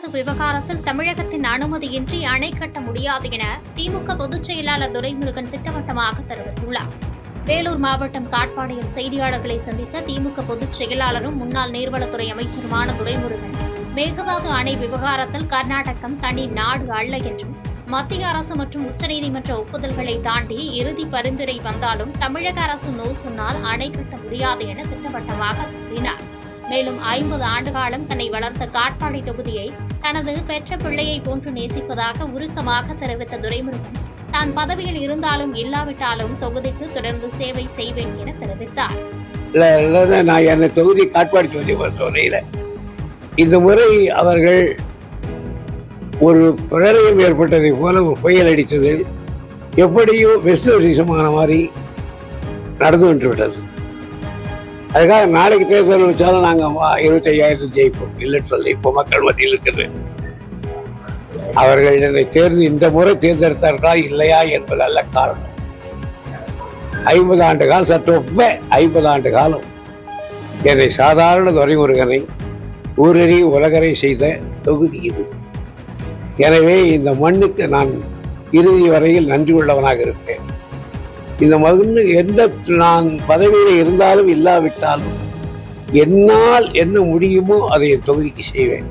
மேகதாது விவகாரத்தில் தமிழகத்தின் அனுமதியின்றி அணை கட்ட முடியாது என திமுக பொதுச் செயலாளர் துரைமுருகன் திட்டவட்டமாக தெரிவித்துள்ளார். வேலூர் மாவட்டம் காட்பாடியில் செய்தியாளர்களை சந்தித்த திமுக பொதுச் செயலாளரும் முன்னாள் நீர்வளத்துறை அமைச்சருமான துரைமுருகன், மேகதாது அணை விவகாரத்தில் கர்நாடகம் தனி நாடு அல்ல என்றும், மத்திய அரசு மற்றும் உச்சநீதிமன்ற ஒப்புதல்களை தாண்டி இறுதி பரிந்துரை வந்தாலும் தமிழக அரசு நோ சொன்னால் அணை கட்ட முடியாது என திட்டவட்டமாக கூறினார். மேலும் 50 ஆண்டுகாலம் தன்னை வளர்த்த காட்பாடி தொகுதியை தனது பெற்ற பிள்ளையை போன்று நேசிப்பதாக உருக்கமாக தெரிவித்த துரைமுருகன், தான் பதவியில் இருந்தாலும் இல்லாவிட்டாலும் தொகுதிக்கு தொடர்ந்து சேவை செய்வேன் என தெரிவித்தார். நான் என்னை தொகுதி காட்பாடி தொகுதி பொறுத்தவரையில் இந்த முறை அவர்கள் ஒரு பிரளயம் ஏற்பட்டதை போல ஒரு புயல் அடித்தது எப்படியோ வெஸ்டோசிசமான மாதிரி நடந்து கொண்டு விட்டது. அதுக்காக நாளைக்கு தேர்தல் வச்சாலும் நாங்கள் 25,000 ஜெயிப்போம் இல்லைன்னு சொல்லி இப்போ மக்கள் மத்தியில் இருக்குது. அவர்கள் என்னை இந்த முறை தேர்ந்தெடுத்தார்களா இல்லையா என்பது அல்ல காரணம். 50 ஆண்டு காலம், சற்று 50 ஆண்டு காலம் என்னை சாதாரண துரைமுருகனை ஊரறி உலகரை செய்த தொகுதி இது. எனவே இந்த மண்ணுக்கு நான் இறுதி வரையில் நன்றி உள்ளவனாக இருப்பேன். இந்த மண்ணு நான் பதவியில் இருந்தாலும் இல்லாவிட்டாலும் என்னால் என்ன முடியுமோ அதை என் தொகுதிக்கு செய்வேன்.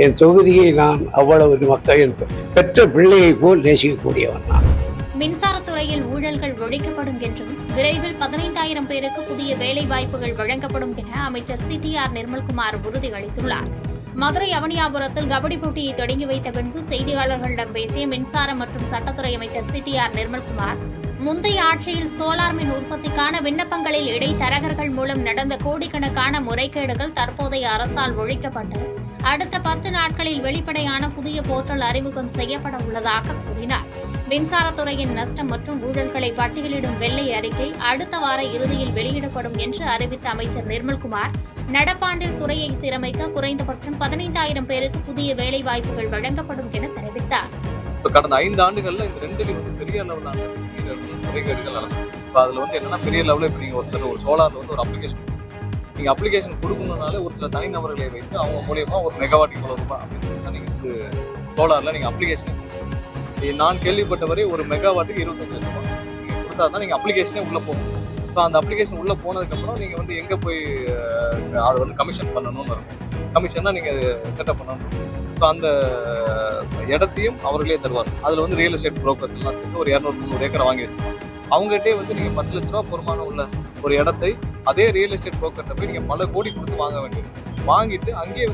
என் தொகுதியை நான் அவ்வளவு மக்கள் பெற்ற பிள்ளையை போல் நேசிக்கக்கூடியவன் நான். மின்சாரத்துறையில் ஊழல்கள் ஒழிக்கப்படும் என்றும் விரைவில் 15,000 பேருக்கு புதிய வேலை வாய்ப்புகள் வழங்கப்படும் என அமைச்சர் சிடிஆர் நிர்மல்குமார் உறுதியளித்துள்ளார். மதுரை அவனியாபுரத்தில் கபடி போட்டியை தொடங்கி வைத்த பின்பு செய்தியாளர்களிடம் பேசிய மின்சாரம் மற்றும் சட்டத்துறை அமைச்சர் சிடிஆர் நிர்மல்குமார், முந்தைய ஆட்சியில் சோலார் மின் உற்பத்திக்கான விண்ணப்பங்களில் இடைத்தரகர்கள் மூலம் நடந்த கோடிக்கணக்கான முறைகேடுகள் தற்போதைய அரசால் ஒழிக்கப்பட்டு அடுத்த 10 நாட்களில் வெளிப்படையான புதிய போர்ட்டல் அறிமுகம் செய்யப்பட உள்ளதாக கூறினார். மின்சாரத்துறையின் நஷ்டம் மற்றும் ஊழல்களை பட்டியலிடும் வெள்ளை அறிக்கை அடுத்த வார இறுதியில் வெளியிடப்படும் என்று அறிவித்த அமைச்சர் நிர்மல்குமார், நடப்பாண்டில் துறையை சீரமைக்க குறைந்தபட்சம் 15,000 பேருக்கு புதிய வேலை வாய்ப்புகள் வழங்கப்படும் என தெரிவித்தார். கடந்த 5 ஆண்டுகள்ல இந்த ரெண்டுலையும் பெரிய அளவிலான முறைகேடுகள் நடந்தது. இப்போ அதுல என்னன்னா பெரிய லெவலில் இப்போ நீங்க ஒரு சோலார்ல ஒரு அப்ளிகேஷன் கொடுக்கணும்னாலே ஒரு சில தனிநபர்களை வைத்து அவங்க மூலியமா ஒரு மெகாவாட் இவ்வளவு ரூபாய் அப்படின்னு நீங்க சோலார்ல நீங்க அப்ளிகேஷன் நான் கேள்விப்பட்டவரை ஒரு மெகாவாட்டுக்கு 25 லட்சம் ரூபாய் நீங்க கொடுத்தா தான் நீங்க அப்ளிகேஷனே உள்ள போகணும். ஸோ அந்த அப்ளிகேஷன் உள்ள போனதுக்கப்புறம் நீங்க எங்க போய் அதை கமிஷன் பண்ணணும்னு இருக்கும். கமிஷன்னா நீங்க செட்டப் பண்ணணும். ஸோ அந்த இடத்தையும் அவர்களே தருவார். அதுல ரியல் எஸ்டேட் புரோக்கர்ஸ் எல்லாம் சேர்த்து ஒரு 200-300 ஏக்கரை வாங்கி வச்சிருக்காங்க. அவங்ககிட்டே நீங்க 10 லட்ச ரூபா பொறுமான உள்ள ஒரு இடத்தை அதே ரியல் எஸ்டேட் புரோக்கர்கிட்ட போய் நீங்க பல கோடி கொடுத்து வாங்க வேண்டியது. வாங்கிட்டு அங்கேயே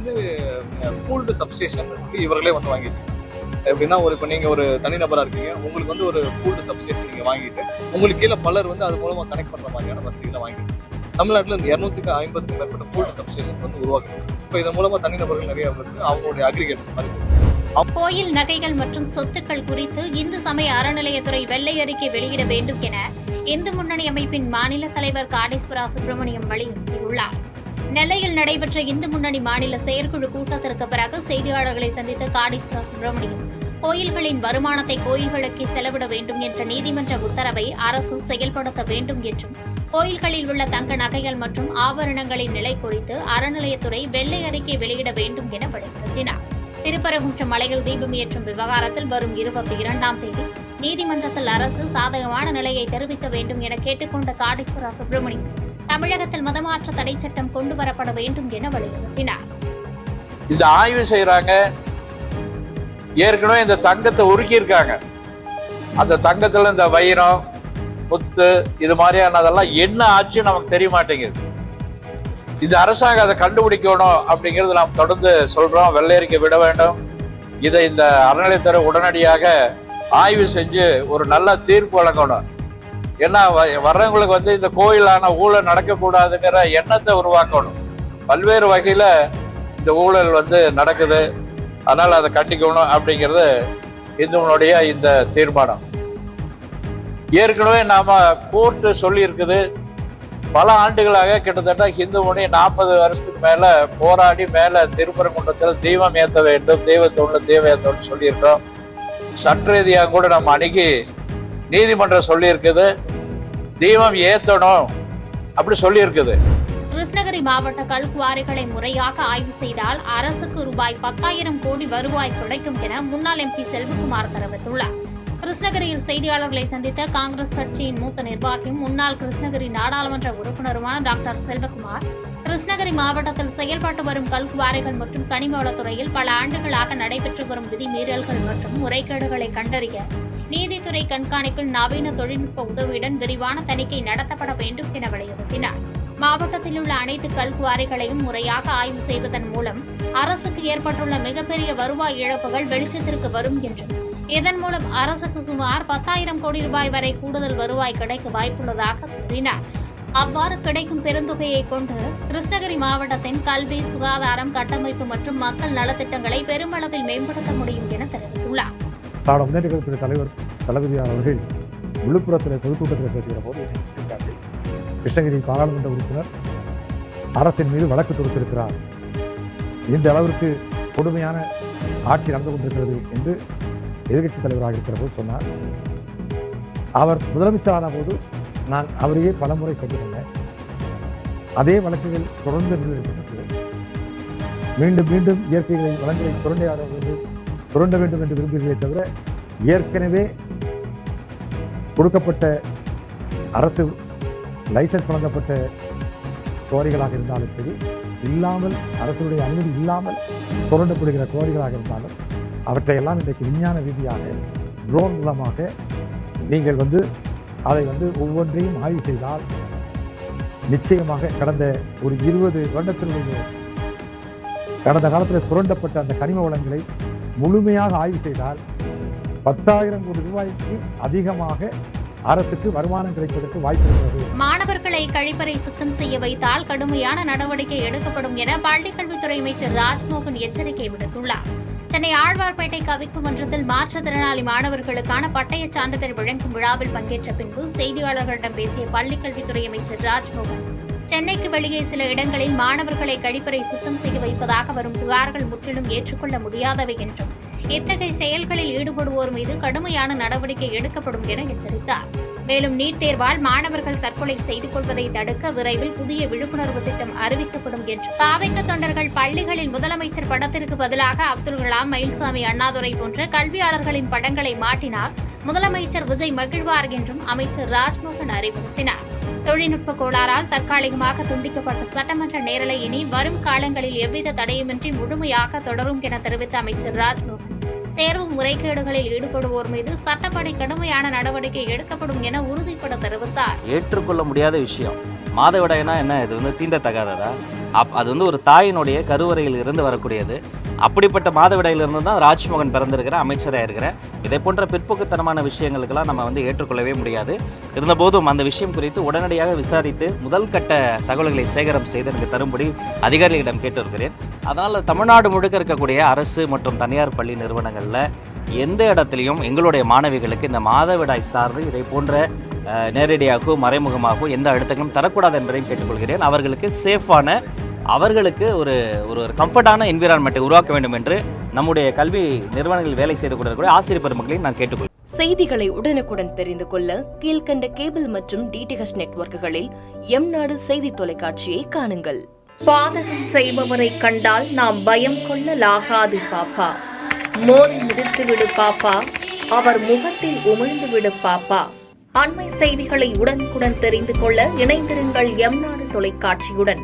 பூல்டு சப்ஸ்டேஷன் சொல்லி இவர்களே வாங்கி வச்சிருக்காங்க. எப்படின்னா இப்போ நீங்க ஒரு தனிநபரா இருக்கீங்க, உங்களுக்கு ஒரு பூல்டு சப்ஸ்டேஷன் நீங்க வாங்கிட்டு உங்களுக்கு கீழே பலர் அது மூலமா கனெக்ட் பண்ற மாதிரியான வசதிகளை வாங்கிட்டு தமிழ்நாட்டில் 250க்கும் மேற்பட்ட பூல்டு சப்ஸ்டேஷன் உருவாக்குறாங்க. இப்போ இதன் மூலமா தனிநபர்கள் நிறைய அவங்களுடைய அக்ரிகேட்டர்ஸ் மாதிரி. கோயில் நகைகள் மற்றும் சொத்துக்கள் குறித்து இந்து சமய அறநிலையத்துறை வெள்ளை அறிக்கை வெளியிட வேண்டும் என இந்து முன்னணி அமைப்பின் மாநில தலைவர் காடீஸ்வரா சுப்பிரமணியம் வலியுறுத்தியுள்ளார். நெல்லையில் நடைபெற்ற இந்து முன்னணி மாநில செயற்குழு கூட்டத்திற்கு பிறகு செய்தியாளர்களை சந்தித்த காடீஸ்வரா சுப்பிரமணியம், கோயில்களின் வருமானத்தை கோயில்களுக்கே செலவிட வேண்டும் என்ற நீதிமன்ற உத்தரவை அரசு செயல்படுத்த வேண்டும் என்றும், கோயில்களில் உள்ள தங்க நகைகள் மற்றும் ஆபரணங்களின் நிலை குறித்து அறநிலையத்துறை வெள்ளை அறிக்கை வெளியிட வேண்டும் என வலியுறுத்தினார். திருப்பரங்குன்றம் மலையில் தீபம் ஏற்றும் விவகாரத்தில் வரும் 22ஆம் தேதி நீதிமன்றத்தில் அரசு சாதகமான நிலையை தெரிவிக்க வேண்டும் என கேட்டுக்கொண்ட காடீஸ்வரா சுப்பிரமணியம், தமிழகத்தில் மதமாற்ற தடை சட்டம் கொண்டுவரப்பட வேண்டும் என வலியுறுத்தினார். இந்த ஆய்வு செய்யறாங்க, ஏற்கனவே இந்த தங்கத்தை உருக்கி இருக்காங்க. அந்த தங்கத்துல இந்த வைரம், முத்து இது மாதிரியானதெல்லாம் என்ன ஆச்சு நமக்கு தெரிய மாட்டேங்குது. இந்த அரசாங்கம் அதை கண்டுபிடிக்கணும் அப்படிங்கிறது நாம் தொடர்ந்து சொல்றோம். வெள்ளை அறிக்கை விட வேண்டும். இதை இந்த அறநிலையத்துறை உடனடியாக ஆய்வு செஞ்சு ஒரு நல்ல தீர்ப்பு வழங்கணும். ஏன்னா வர்றவங்களுக்கு இந்த கோயிலான ஊழல் நடக்கக்கூடாதுங்கிற எண்ணத்தை உருவாக்கணும். பல்வேறு வகையில இந்த ஊழல் நடக்குது. அதனால அதை கண்டிக்கணும் அப்படிங்கிறது இந்துவனுடைய இந்த தீர்மானம். ஏற்கனவே நாம கோர்ட்டு சொல்லி இருக்குது. பல ஆண்டுகளாக கிட்டத்தட்ட இந்து முனி 40 வருஷத்துக்கு மேல போராடி மேல திருப்பரங்குன்றத்தில் தீபம் ஏற்ற வேண்டும், தெய்வத்தோடு தீபம் ஏற்றணும்னு சொல்லியிருக்கோம். சட்ட ரீதியாக கூட நம்ம அணுகி நீதிமன்றம் சொல்லி இருக்குது, தீபம் ஏற்றணும் அப்படி சொல்லி இருக்குது. கிருஷ்ணகிரி கிருஷ்ணகிரி மாவட்ட கல்குவாரிகளை முறையாக ஆய்வு செய்தால் அரசுக்கு ரூபாய் 10,000 கோடி வருவாய் கிடைக்கும் என முன்னாள் MP செல்வகுமார் தெரிவித்துள்ளார். கிருஷ்ணகிரியில் செய்தியாளர்களை சந்தித்த காங்கிரஸ் கட்சியின் மூத்த நிர்வாகியும் முன்னாள் கிருஷ்ணகிரி நாடாளுமன்ற உறுப்பினருமான டாக்டர் செல்வகுமார், கிருஷ்ணகிரி மாவட்டத்தில் செயல்பட்டு வரும் கல்குவாரிகள் மற்றும் கனிமவளத்துறையில் பல ஆண்டுகளாக நடைபெற்று வரும் விதிமீறல்கள் மற்றும் முறைகேடுகளை கண்டறிய நீதித்துறை கண்காணிப்பில் நவீன தொழில்நுட்ப உதவியுடன் விரிவான தணிக்கை நடத்தப்பட வேண்டும் என வலியுறுத்தினார். மாவட்டத்தில் உள்ள அனைத்து கல்குவாரிகளையும் முறையாக ஆய்வு செய்வதன் மூலம் அரசுக்கு ஏற்பட்டுள்ள மிகப்பெரிய வருவாய் இழப்புகள் வெளிச்சத்திற்கு வரும் என்றும் இதன் மூலம் அரசுக்கு சுமார் 10,000 கோடி ரூபாய் வரை கூடுதல் வருவாய் கிடைக்க வாய்ப்புள்ளதாக கூறினார். அவ்வாறு கிடைக்கும் பெருந்தொகையை கொண்டு கிருஷ்ணகிரி மாவட்டத்தின் கல்வி, சுகாதாரம், கட்டமைப்பு மற்றும் மக்கள் நலத்திட்டங்களை பெருமளவில் மேம்படுத்த முடியும் என தெரிவித்துள்ளார். முன்னேற்ற கழகத்துறை தலைவர் தளபதி அவர்கள் விழுப்புரத்தில் பொதுக்கூட்டத்தில் பேசுகிற போது கிருஷ்ணகிரி பாராளுமன்ற உறுப்பினர் அரசின் மீது வழக்கு தொடுத்திருக்கிறார், இந்த அளவிற்கு கொடுமையான ஆட்சி நடந்து கொண்டிருக்கிறது என்று எதிர்கட்சித் தலைவராக இருக்கிற போது சொன்னார். அவர் முதலமைச்சரான போது நான் அவரையே பலமுறை கேட்டுக்கொண்டேன். அதே வழக்குகள் தொடர்ந்து நிறுவனப்பட்டது. மீண்டும் மீண்டும் இயற்கைகளை வளங்களை சுரண்ட வேண்டும் என்று விரும்புகிறீர்களே தவிர ஏற்கனவே கொடுக்கப்பட்ட அரசு லைசன்ஸ் வழங்கப்பட்ட குவாரிகளாக இருந்தாலும் சரி, இல்லாமல் அரசுடைய அனுமதி இல்லாமல் சுரண்டப்படுகிற குவாரிகளாக இருந்தாலும் அவற்றையெல்லாம் இன்றைக்கு விஞ்ஞான ரீதியாக ட்ரோன் மூலமாக நீங்கள் அதை ஒவ்வொன்றையும் ஆய்வு செய்தால் நிச்சயமாக கடந்த ஒரு 20 வருடத்தினுடைய கடந்த காலத்தில் சுரண்டப்பட்ட அந்த கனிம வளங்களை முழுமையாக ஆய்வு செய்தால் 10,000 கோடி ரூபாய்க்கு அதிகமாக அரசுக்கு வருமானம் கிடைப்பதற்கு வாய்ப்பு இருக்கிறது. மாணவர்களை கழிப்பறை சுத்தம் செய்ய வைத்தால் கடுமையான நடவடிக்கை எடுக்கப்படும் என பள்ளிக்கல்வித்துறை அமைச்சர் ராஜ்மோகன் எச்சரிக்கை விடுத்துள்ளார். சென்னை ஆழ்வார்பேட்டை கவிக்கு மன்றத்தில் மாற்றுத்திறனாளி மாணவர்களுக்கான பட்டயச் சான்றிதழ் வழங்கும் விழாவில் பங்கேற்ற பின்பு செய்தியாளர்களிடம் பேசிய பள்ளிக்கல்வித்துறை அமைச்சர் ராஜ்மோகன், சென்னைக்கு வெளியே சில இடங்களில் மாணவர்களை கழிப்பறை சுத்தம் செய்ய வைப்பதாக வரும் புகார்கள் முற்றிலும் ஏற்றுக்கொள்ள முடியாதவை என்றும் இத்தகைய செயல்களில் ஈடுபடுவோர் மீது கடுமையான நடவடிக்கை எடுக்கப்படும் என எச்சரித்தார். மேலும் நீட் தேர்வால் மாணவர்கள் தற்கொலை செய்து கொள்வதை தடுக்க விரைவில் புதிய விழிப்புணர்வு திட்டம் அறிவிக்கப்படும் என்று தாவேக தொண்டர்கள் பள்ளிகளில் முதலமைச்சர் படத்திற்கு பதிலாக அப்துல் கலாம், மயில்சாமி, அண்ணாதுரை போன்ற கல்வியாளர்களின் படங்களை மாட்டினால் முதலமைச்சர் விஜய் மகிழ்வார் என்றும் அமைச்சர் ராஜ்மோகன் அறிவுறுத்தினார். தொழில்நுட்ப கோளாறால் தற்காலிகமாக துண்டிக்கப்பட்ட சட்டமன்ற நேரலை இனி வரும் காலங்களில் எவ்வித தடையுமின்றி முழுமையாக தொடரும் என தெரிவித்த அமைச்சர் ராஜ்மோகன், தேர்வு முறைகேடுகளில் ஈடுபடுவோர் மீது சட்டப்படி கடுமையான நடவடிக்கை எடுக்கப்படும் என உறுதிபட தெரிவித்தார். ஏற்றுக்கொள்ள முடியாத விஷயம். மாதவிடாய்னா என்ன, இது தீண்டத்தகாததா? அது ஒரு தாயினுடைய கருவறையில் இருந்து வரக்கூடியது. அப்படிப்பட்ட மாதவிடாயிலிருந்து தான் ராஜ்மோகன் பிறந்திருக்கிற அமைச்சராக இருக்கிறேன். இதை போன்ற பிற்போக்குத்தனமான விஷயங்களுக்கெல்லாம் நம்ம ஏற்றுக்கொள்ளவே முடியாது. இருந்தபோதும் அந்த விஷயம் குறித்து உடனடியாக விசாரித்து முதல் கட்ட தகவல்களை சேகரம் செய்து எனக்கு தரும்படி அதிகாரிகளிடம் கேட்டிருக்கிறேன். அதனால் தமிழ்நாடு முழுக்க இருக்கக்கூடிய அரசு மற்றும் தனியார் பள்ளி நிறுவனங்களில் எந்த இடத்துலையும் எங்களுடைய மாணவிகளுக்கு இந்த மாதவிடாய் சார்ந்து இதை போன்ற நேரடியாகவோ மறைமுகமாகவோ எந்த அழுத்தங்களும் தரக்கூடாது என்பதையும் கேட்டுக்கொள்கிறேன். அவர்களுக்கு சேஃபான, அவர்களுக்கு ஒரு ஒரு கம்ஃபர்டான என்விரான்மெண்ட்டை உருவாக்க வேண்டும் என்று நம்முடைய கல்வி நிறுவனங்களில் வேலை செய்து கொண்டிருக்கிற ஆசிரியர் பெருமக்களையும் நான் கேட்டுக்கொள்கிறேன். செய்திகளை உடனுக்குடன் தெரிந்து கொள்ள கீழ்கண்ட கேபிள் மற்றும் DTH நெட்வொர்க்குகளில் எம்நாடு செய்தி தொலைக்காட்சியை காணுங்கள். பாதகம் செய்பவரை கண்டால் நாம் பயம் கொள்ளலாகாது பாப்பா. மோதி மிதித்துவிடு பாப்பா, அவர் முகத்தில் உமிழ்ந்துவிடு பாப்பா. அண்மை செய்திகளை உடனுக்குடன் தெரிந்து கொள்ள இணைந்திருங்கள் எம்நாடு தொலைக்காட்சியுடன்.